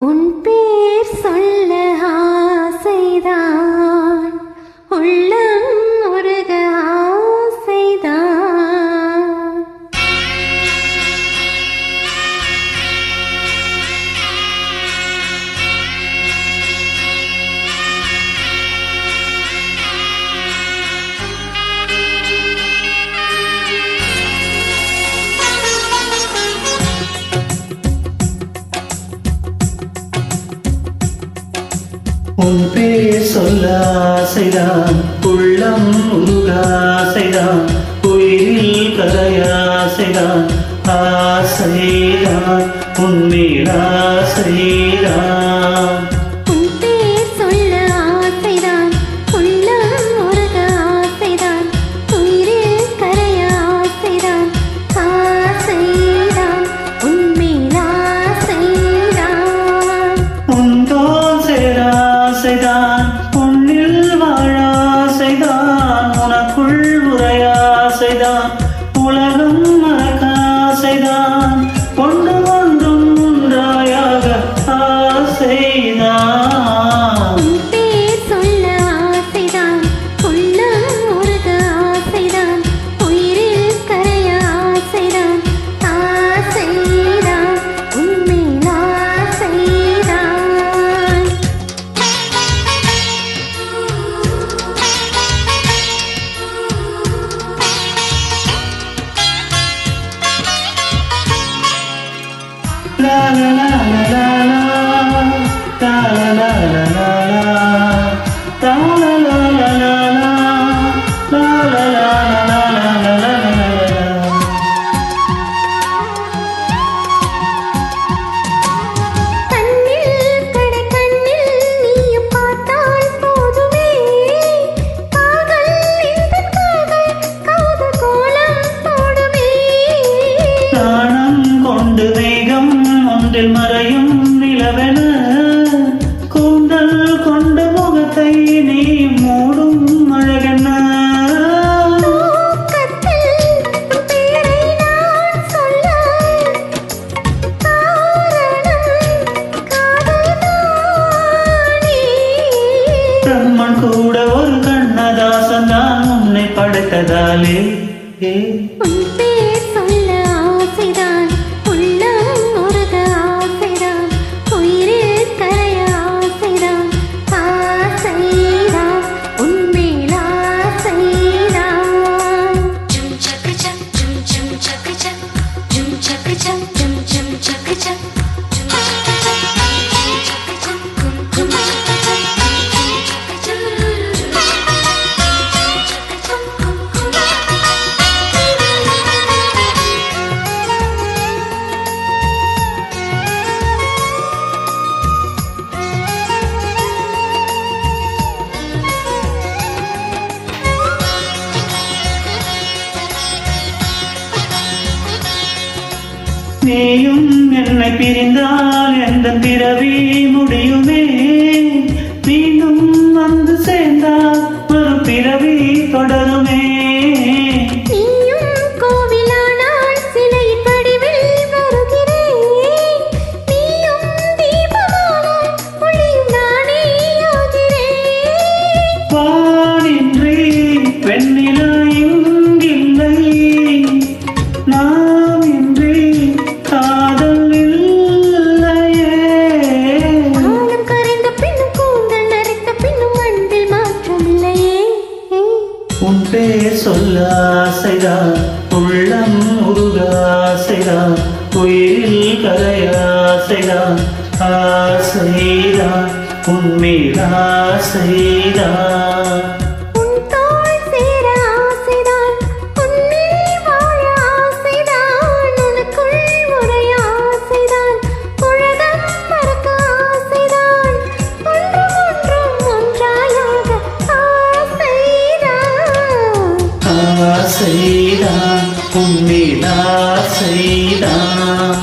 உன் பேர் சொல்ல ஆசைதான், உள்ளம் உருக ஆசைதான். உன் பேர் சொல்ல ஆசைதான், உள்ளம் உருக ஆசைதான், உயிரில் கரைய ஆசைதான், ஆசைதான் உன்மேல் ஆசைதான். உன் பேர் சொல்ல ஆசைதான், உள்ளம் உருக ஆசைதான், உயிரில் கரைய ஆசைதான், ஆசைதான் உன்மேல் ஆசைதான். உன்தோள் சேர ஆசைதான், உன்னில் வாழ ஆசைதான், உனக்குள் உரைய ஆசைதான், உலகம் மறக்க ஆசைதான், ஒன்று ஒன்றும் ஒன்றாயாக ஆசைதான். உன் பேர் சொல்ல ஆசைதான், உள்ளம் உருக ஆசைதான், உயிரில் கரைய ஆசைதான், ஆசைதான் உன்மேல் ஆசைதான். La la la la la la, la la la la la la, la la la la la la, la la la la la la la. கண்ணில் கடை கண்ணில் நீயும் பார்த்தால் போதுமே, காதல் இந்த காதல் காதல் கோலம் போடுமே. நாணம் கொண்டு மேகம் ஒன்றில் மறையும் நிலவென, கூந்தல் கொண்ட முகத்தை நீ மூடும் அழகென்ன. தூக்கத்தில் உன் பேரை நான் சொல்ல காரணம் காதல்தானே. பிரம்மன் கூட ஒரு கண்ணதாசன் தான் உன்னை படைத்ததாலே. உன் பேர் சொல்ல ஆசைதான், உள்ளம் உருக ஆசைதான், உயிரில் கரைய ஆசைதான், ஆசைதான் உன்மேல் ஆசைதான். Jum chaka chak, jum jum chaka chak, jum chaka chak, jum jum chaka chak, jum chaka chak, kum kum chaka chak, chaka chak, kum kum. நீயும் என்னை பிரிந்தால் எந்த பிறவி முடியுமே, மீண்டும் வந்து சேர்ந்தால் ஒரு பிறவி தொடருமே. நீயும் கோவிலானால் சிலையின் வடிவில் வருகிறேன், நீயும் தீபமானால் ஒளியும் நானே ஆகிறேன். வானின்றி வெண்ணிலா இங்கில்லை, நாம் இன்றி காதல் இல்லையே. காலம் கரைந்த பின்னும் கூந்தல் நரைத்த பின்னும் அன்பில் மாற்றமில்லையே. உன் பேர் சொல்ல ஆசைதான், உள்ளம் உருக ஆசைதான், உயிரில் கரைய ஆசைதான், ஆசைதான் உன்மேல் ஆசைதான். உன் தோள் சேர ஆசைதான், உன்னில் வாழ ஆசைதான், உனக்குள் உரைய ஆசைதான், உலகம் மறக்க ஆசைதான், ஒன்றும் ஒன்றும் ஒன்றாயாக ஆசைதான். ஆசைதான் உன்மேல் ஆசைதான்.